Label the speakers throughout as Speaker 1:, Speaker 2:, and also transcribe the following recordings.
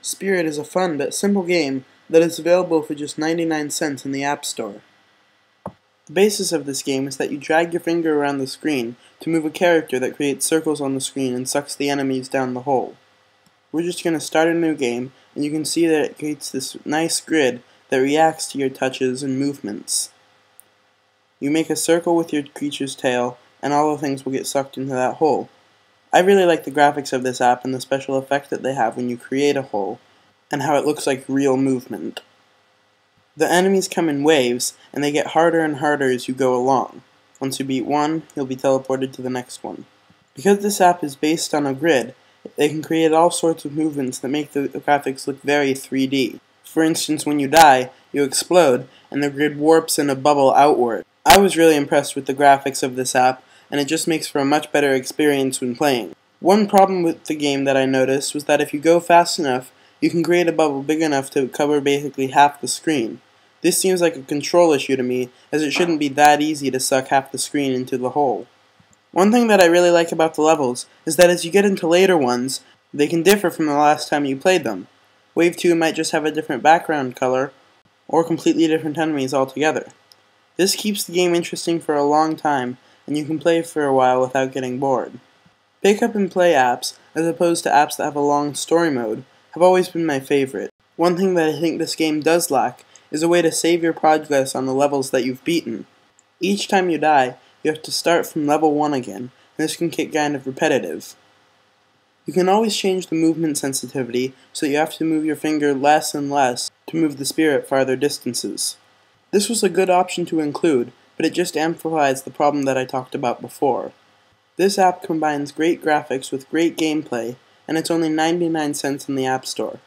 Speaker 1: Spirit is a fun but simple game that is available for just 99 cents in the App Store. The basis of this game is that you drag your finger around the screen to move a character that creates circles on the screen and sucks the enemies down the hole. We're just going to start a new game, and you can see that it creates this nice grid that reacts to your touches and movements. You make a circle with your creature's tail, and all the things will get sucked into that hole. I really like the graphics of this app and the special effect that they have when you create a hole, and how it looks like real movement. The enemies come in waves, and they get harder and harder as you go along. Once you beat one, you'll be teleported to the next one. Because this app is based on a grid, they can create all sorts of movements that make the graphics look very 3D. For instance, when you die, you explode, and the grid warps in a bubble outward. I was really impressed with the graphics of this app, and it just makes for a much better experience when playing. One problem with the game that I noticed was that if you go fast enough, you can create a bubble big enough to cover basically half the screen. This seems like a control issue to me, as it shouldn't be that easy to suck half the screen into the hole. One thing that I really like about the levels is that as you get into later ones, they can differ from the last time you played them. Wave 2 might just have a different background color, or completely different enemies altogether. This keeps the game interesting for a long time, and you can play for a while without getting bored. Pick up and play apps, as opposed to apps that have a long story mode, have always been my favorite. One thing that I think this game does lack is a way to save your progress on the levels that you've beaten. Each time you die, you have to start from level 1 again, and this can get kind of repetitive. You can always change the movement sensitivity so that you have to move your finger less and less to move the spirit farther distances. This was a good option to include, but it just amplifies the problem that I talked about before. This app combines great graphics with great gameplay, and it's only 99 cents in the App Store.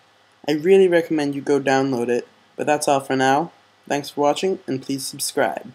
Speaker 1: I really recommend you go download it, but that's all for now. Thanks for watching, and please subscribe.